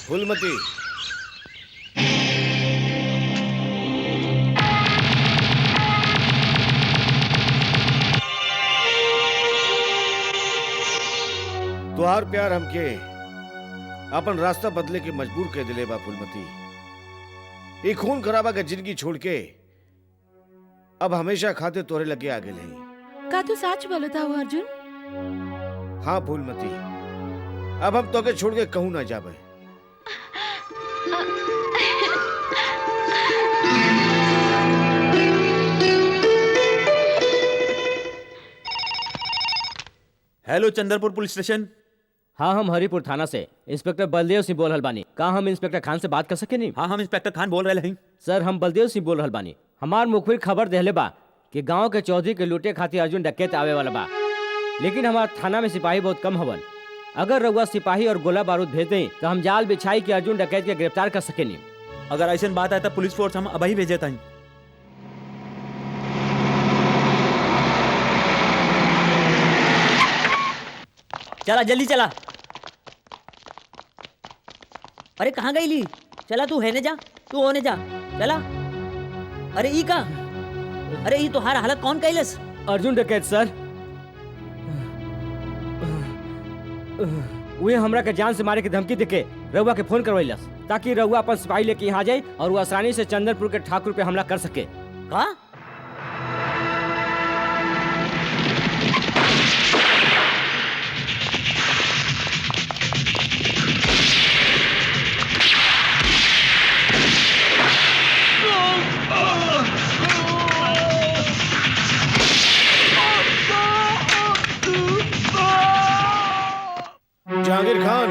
फूलमती, तुहार प्यार हमके अपन रास्ता बदले के मजबूर कर दिले बा फूलमती। ये खून खराबा के जिंदगी छोड़ के अब हमेशा खाते तोरे लगे आगे नहीं। का तू सच बोलता हो अर्जुन? हाँ फूलमती, अब हम तोके छोड़ के कहूं ना जाबे। Hello Chandrapur police station. हाँ, हम हरिपुर थाना से इंस्पेक्टर बलदेव सिंह बोल रहल बानी। का हम इंस्पेक्टर खान से बात कर सके नहीं? हाँ, हम इंस्पेक्टर खान बोल रहे हैं। सर, हम बलदेव सिंह बोल रहल बानी। हमार मुखबिर खबर देहले बा कि गांव के चौधरी के लूटे खातिर अर्जुन डकैत आवे वाला बा, लेकिन हमार थाना में सिपाही बहुत कम हवन। अगर रउआ सिपाही और गोला बारूद भेज दें तो हम जाल बिछाई के अर्जुन डकैत के गिरफ्तार कर सके नहीं। अगर ऐसी बात है तो पुलिस फोर्स हम अभी भेजे था। चला जल्दी चला। अरे कहाँ गई ली? चला तू है ने जा, तू होने जा, चला। अरे ई का? अरे ई तो हार हालत कौन कैलस? अर्जुन डकैत सर, वे हमरा के जान से मारे की धमकी देके रउआ के फोन करवैलस ताकि रउआ अपन सिपाही लेके यहाँ जाए और वो आसानी से चंदनपुर के ठाकुर पे हमला कर सके। का? जहांगीर खान,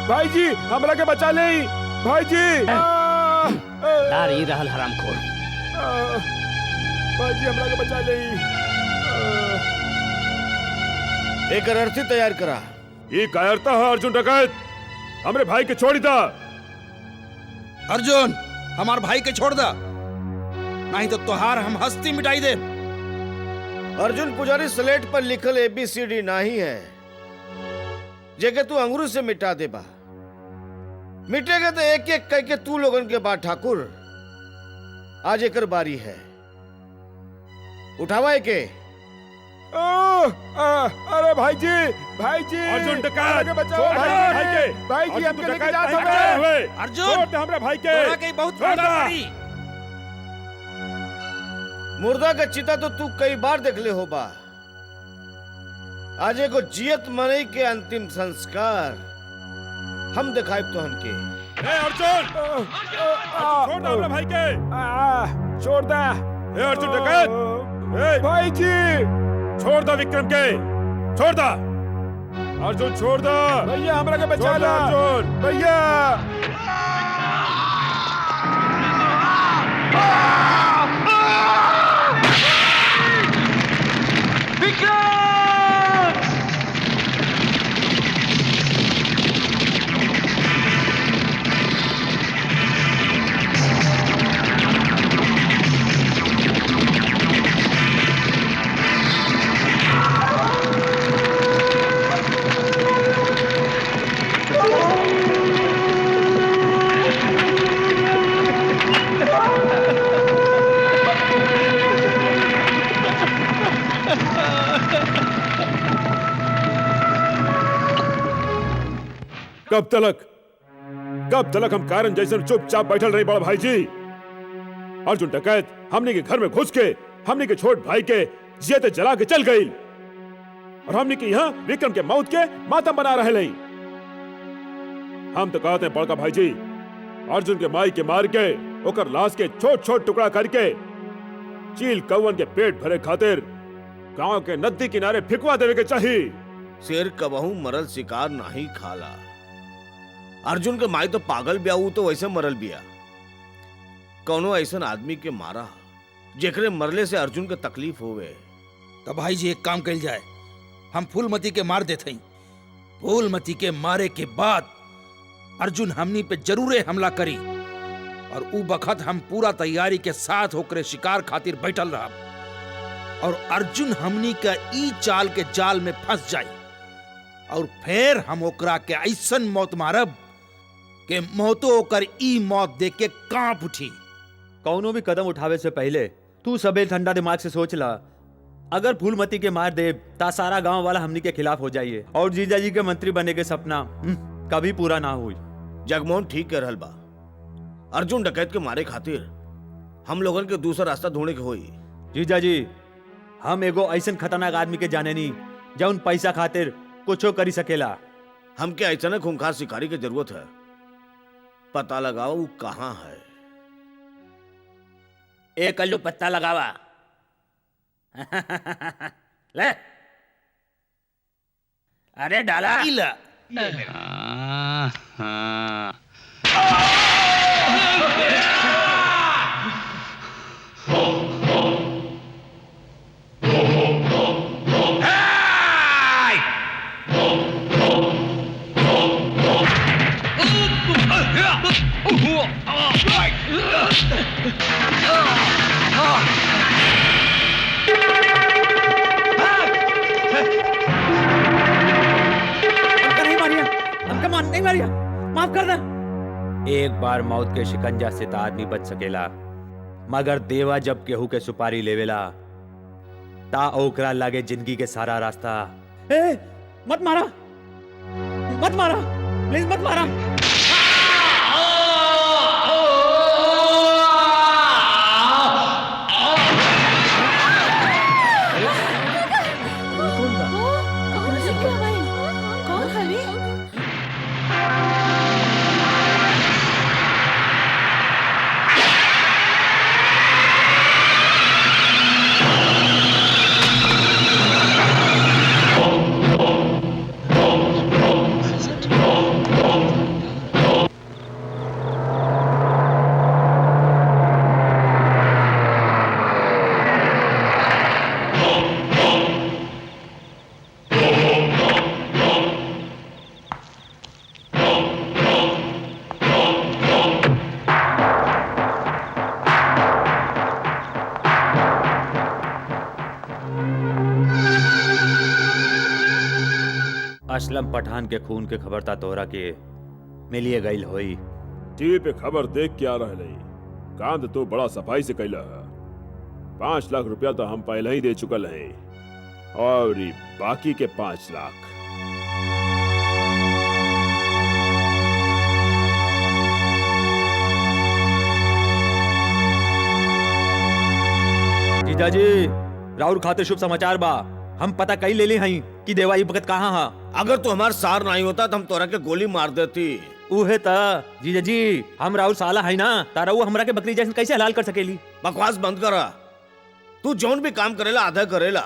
भाई जी हमरा के बचा ले। भाई जी दार ही रहल हरामखोर। भाई जी हमरा के बचा ले। एक अर्थी तैयार करा। ये कायरता है अर्जुन डकैत, हमरे भाई के छोड़ दा। अर्जुन हमार भाई के छोड़ दा, नहीं तो तोहार हम हस्ती मिटाई दे। अर्जुन पुजारी स्लेट पर लिखल ABCD नहीं है, जेके तू अंगूर से मिटा दे बा। मिटेगा तो एक एक कह के तू लोगन के बाद ठाकुर। आज एकर बारी है, उठावा के। अरे भाई जी अर्जुन डकैत बचाओ भाई जी हमके लेके जा सकते। अर्जुन हमरे भाई के तोरा के बहुत फायदा पड़ी। मुर्दा का चिता तो तू कई बार देख ले हो बा। आज एगो जियत मनई के अंतिम संस्कार हम दिखाए तो हमके। अर्जुन छोड़ दे हमरे भाई के, छोड़ दे। अर्जुन डकैत भाई जी छोड़ दो विक्रम के, छोड़ दो अर्जुन, छोड़ दो भैया, हमरा के बचा लो अर्जुन भैया। कब तलक हम कारण जैसे चुपचाप बैठल रही बड़ा भाई जी। अर्जुन डकैत हमने के घर में घुस के हमने के छोट भाई के जियते जला के चल गई और हमने के यहाँ विक्रम के मौत के मातम बना रहे नहीं। हम तो कहते हैं बड़का भाई जी, अर्जुन के माई के मार के ओकर लाश के छोट छोट टुकड़ा करके चील कौवन के पेट भरे खातिर गांव के नदी किनारे फिकवा देवे के चाहिए। शेर कबहू मरल शिकार नहीं खाला। अर्जुन के माई तो पागल बिया, तो वैसे मरल बिया। कौनो ऐसा आदमी के मारा जेकरे मरले से अर्जुन के तकलीफ होवे। तो भाई जी एक काम कल जाए, हम फूलमती के मार देते हैं फूलमती के मारे के बाद अर्जुन हमनी पे जरूरे हमला करी और ऊ बखत हम पूरा तैयारी के साथ होकर शिकार खातिर बैठल रहा और अर्जुन हमनी का ई चाल के जाल में फंस जाई और फिर हम ओकरा के ऐसन मौत मारब के मौतो ओकर ई मौत देख के कांप उठी। कौनो भी कदम उठावे से पहले तू सबे ठंडा दिमाग से सोच ला। अगर फूलमती के मार दे ता सारा गांव वाला हमनी के खिलाफ हो जाइए और जीजा जी के मंत्री बने के सपना कभी पूरा ना हुई। जगमोहन ठीक कह रहल बा। अर्जुन डकैत के मारे खातिर हम लोगन के दूसरा रास्ता ढूंढे के होई। जीजा जी हम एगो ऐसन खतरनाक आदमी के जाने नी जौन पैसा खातिर कुछो करी सकेला। हमके ऐसा खूंखार शिकारी की जरूरत है। पता लगाओ वो कहाँ है। ए कल्लू पत्ता लगावा। ले अरे डाला इला नहीं मारिया, माफ कर दे। एक बार मौत के शिकंजा से तो आदमी बच सकेला, मगर देवा जब केहू के सुपारी लेवेला ता ओकरा लागे जिंदगी के सारा रास्ता। ए, मत मारा, मत मारा, प्लीज मत मारा। असलम पठान के खून के खबर ता तोहरा के मिलिए गईल होई। टीवी पे खबर देख के आ रहे काम तो बड़ा सफाई से कैला है। 5 लाख रुपया तो हम पहले ही दे चुकल है और बाकी के 5 लाख। जीजाजी राउर खातिर शुभ समाचार बा। हम पता कई ले ली हई कि देवा ई वक्त कहाँ हा। अगर तू हमार सार नहीं होता तो हम तोरा के गोली मार देती। उहे ता जीजाजी हम राउर साला है ना, तारा वो हमरा के बकरी जैसे कैसे हलाल कर सकेली। बकवास बंद करा। तू जौन भी काम करेला आधा करेला।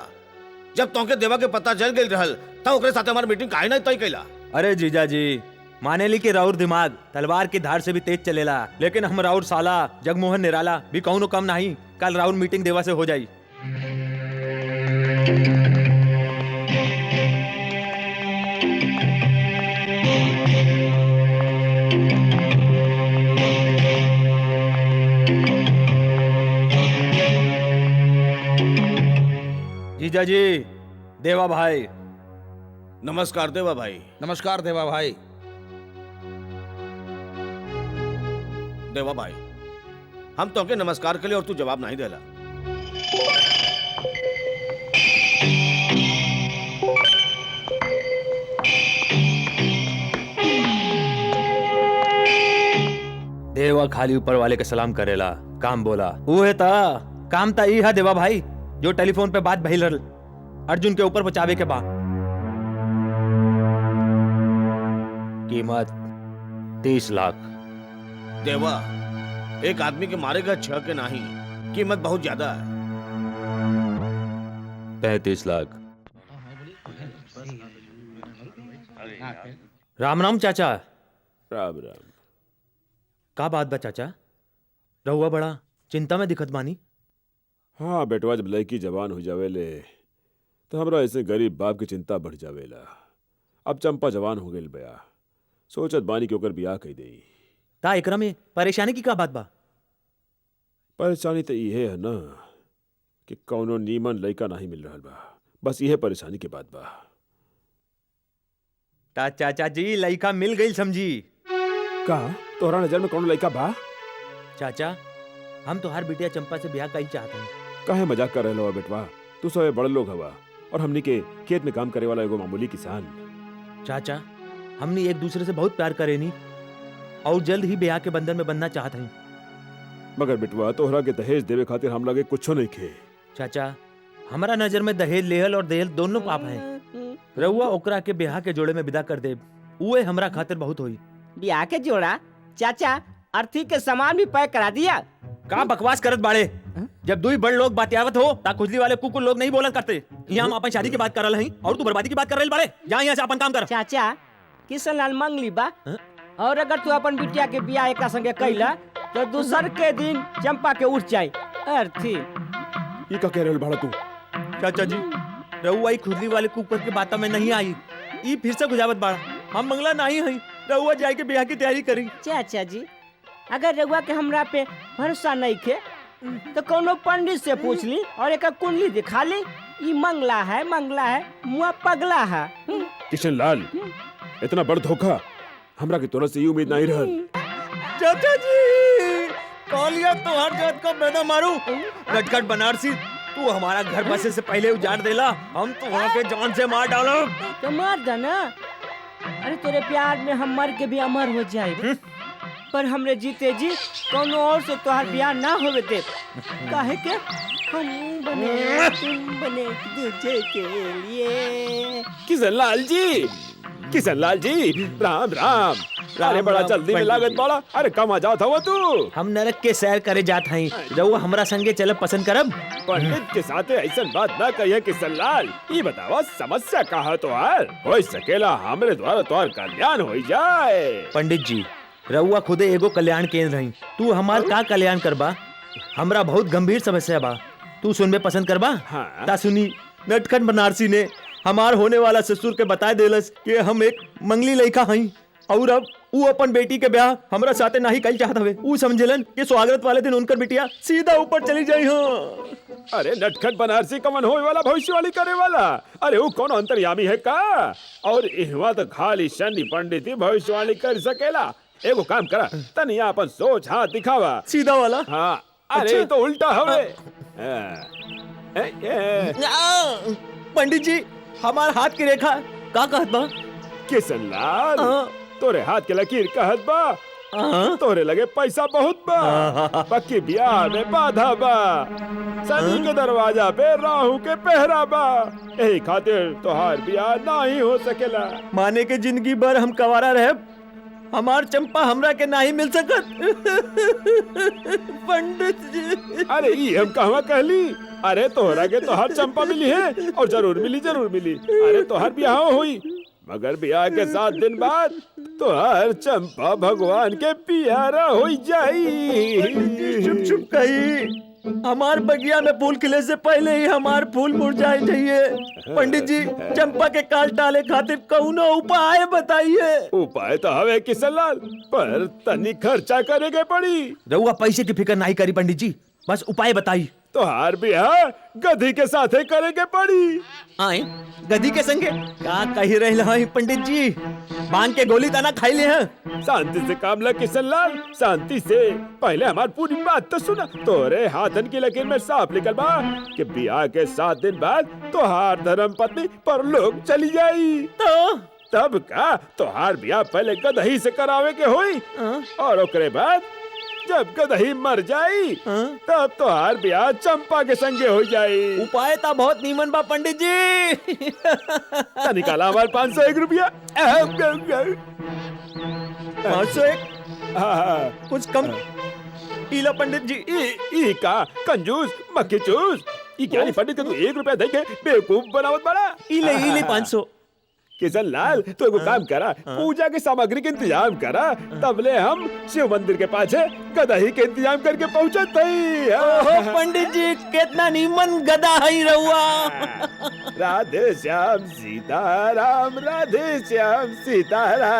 जब तोके देवा के पता चल गई रहल तब ओकरे साथे हमार मीटिंग काहे ना तय कैला। अरे जीजाजी माने ली कि राउर दिमाग तलवार की धार से भी तेज चलेला, लेकिन हम राउर साला जगमोहन निराला भी कौनो कम नहीं। कल राउर मीटिंग देवा से हो जाई। जीजाजी देवा भाई। नमस्कार देवा भाई। नमस्कार देवा भाई। देवा भाई हम तोके नमस्कार के लिए और तू जवाब नहीं देला। देवा खाली ऊपर वाले के सलाम करेला, काम बोला उहे ता काम ता ई है देवा भाई जो टेलीफोन पे बात भइल रहल अर्जुन के ऊपर बचावे के बा। कीमत 30 लाख। देवा एक आदमी के मारेगा 6 के नहीं, कीमत बहुत ज्यादा है। 35 लाख। राम राम चाचा। राम राम। का बात बा चाचा, रहुआ बड़ा चिंता में दिखत बानी। हाँ बेटवा जब लड़की जवान हो जावेले तो हमरा ऐसे गरीब बाप की चिंता बढ़ जावेला। अब चंपा जवान हो गई बया, सोचत बानी के ओकर बियाह कही देई। ता एकरा में परेशानी की का बात बा? परेशानी तो इहे है ना कि कौनो नीमन लड़का नहीं मिल रहा बा, बस यह परेशानी की बात बा। ता चाचा जी लड़का मिल गई समझी। का तोहरा नजर में कौनो लड़का बा? चाचा हम तो हर बिटिया चंपा से ब्याह कई चाहते हैं। काहे मजाक कर रहे हो बेटवा? तू सब बड़े लोग हवा और हमनी के खेत में काम करे वाला एगो मामूली किसान। चाचा हमने एक दूसरे से बहुत प्यार करे नी और जल्द ही ब्याह के बंधन में बनना चाहते हैं। मगर बेटवा तोहरा के दहेज देवे खातिर हम लगे कुछो नहीं खे। चाचा हमारा नजर में दहेज लेहल और देहल दोनों पाप हैं। रउआ ओकरा के ब्याह के जोड़े में विदा कर दे, उहे हमरा खातिर बहुत होई। ब्याह के जोड़ा चाचा अर्थी के सामान भी पैक करा दिया। का बकवास करत बाड़े? जब दुई बड़ लोग बातियावत हो ता खुजली वाले कुकुर लोग नहीं बोलन करते। यहाँ हम अपन शादी की बात कर रहे हैं और तू बर्बादी की बात कर रहे बाड़े। जा यहाँ से अपन काम कर। चाचा किशन लाल मंगली बा, और अगर तू अपन बिटिया के बियाह एक संगे कैला तो दूसर के दिन चंपा के उठ जाए अर्थी। ये का कह रहे हो भाड़ा तू? चाचा जी रउआ खुजली वाले कुकुर के बात में नहीं आई, ई फिर से गुजावत बाड़ा। हम मंगला नहीं है, रउआ जाए के ब्याह की तैयारी करी। चाचा जी अगर रउआ के हमरा पे भरोसा नहीं खे तो कोनो पंडित से पूछ ली और एक कुंडली दिखा ली। ये मंगला है मुआ पगला है। किशन लाल इतना बड़ धोखा हमरा के तोरा से ये उम्मीद नहीं रहल। चाचा जी कालिया तो हर जात को मैदा मारू। नटखट बनारसी तू हमारा घर बसे से पहले उजाड़ देला, हम तो वहाँ के जान से मार डालो। तो मार देना। अरे तेरे प्यार में हम मर के भी अमर हो जाए, पर हमरे जीते जी कोनो और से तोहार ब्याह ना होवे दे। काहे के हम बने तुम बने एक दूजे के लिए। किशन लाल जी राम राम। अरे बड़ा जल्दी में लागत बड़ा। अरे कहाँ जात हवा तू? हम नरक के सैर करे जात हई, रउआ हमरा संगे चलब पसंद करब? पंडित के साथ ऐसा बात ना कहिए किशन लाल। ये बतावा समस्या कहा तो हो सकेला हमरे द्वारा तोहर कल्याण हो जाए। पंडित जी रउआ खुदे एगो कल्याण केंद्र हई, तू हमार का कल्याण करबा? हमरा बहुत गंभीर समस्या बा, तू सुनबे पसंद करबा? हाँ। ता सुनी। नटखट बनारसी ने हमार होने वाला ससुर के बता देलस कि हम एक मंगली लड़का हई और अब वो अपन बेटी के ब्याह हमरा साथे नहीं कल चाहत हवे। वो समझलन कि स्वागत वाले दिन उनकर बिटिया सीधा ऊपर चली जाई। हाँ अरे नटखट बनारसी कमन होए वाला भविष्यवाणी करे वाला। अरे वो कौन अंतर्यामी है का? और इहवा तो खाली शनि पंडित ही भविष्यवाणी कर सकेला। एगो काम करा तनी अपन सोच हाथ दिखावा सीधा वाला। हाँ अरे तो उल्टा हवे। पंडित जी हमार हाथ की रेखा का कहत बा? किशन लाल तोरे हाथ के लकीर कहत बा तोरे लगे पैसा बहुत बा, पक्की ब्याह में बाधा बा, शनि के दरवाजा पे राहु के पहरा बा, यही खातिर तोहार ब्याह नहीं हो सकेला। माने के जिंदगी भर हम कवारा रहे, हमार चंपा हमरा के नहीं मिल सकत। पंडित जी अरे ये हम कहवा कहली? अरे तोहरा के तोहार चंपा मिली है और जरूर मिली। अरे तोहार ब्याह हुई, मगर ब्याह के 7 दिन बाद तोहार चंपा भगवान के प्यारा हो जाई। चुप कही, हमार बगिया में फूल खिले से पहले ही हमार फूल मुरझाए चाहिए। पंडित जी चंपा के काल टाले खातिर कौनो उपाय बताइए। उपाय तो हवे किशन लाल, पर तनी खर्चा करेगे पड़ी। रउआ पैसे की फिक्र नहीं करी पंडित जी, बस उपाय बताई। तोहार ब्याह गधी के साथे करेगे पड़ी। आए गधी के संगे का कही रहे हैं पंडित जी? बांध के गोली ताना खाई ले हैं। शांति से काम ल किशन लाल, शांति से। पहले हमारी पूरी बात तो सुना। तोरे हाथन की लकीर में साफ लिखल बा कि ब्याह के 7 दिन बाद तोहार धर्म पत्नी परलोक चली जाई। तो तब का तोहार ब्याह पहले गदही से करावे के होई और ओकरे बाद जब गदही मर जाई तब तोहार ब्याह चंपा के संगे हो जाई। उपाय तो बहुत नीमन बा पंडित जी। निकाला हमारे 501 रुपया। 501 कुछ कम पीला पंडित जी। ई का कंजूस मक्खी चूस। ई ज्ञानी पंडित के तू 1 रुपया दे के बेवकूफ बनावत बड़ा। इले 500 किशन लाल तो एगो काम करा, पूजा की सामग्री के इंतजाम करा, तबले हम शिव मंदिर के पाछे गदही के इंतजाम करके पहुंचत हई। ओहो पंडित जी कितना नीमन गदा हई रहुआ। राधे श्याम सीताराम, राधे श्याम सीताराम।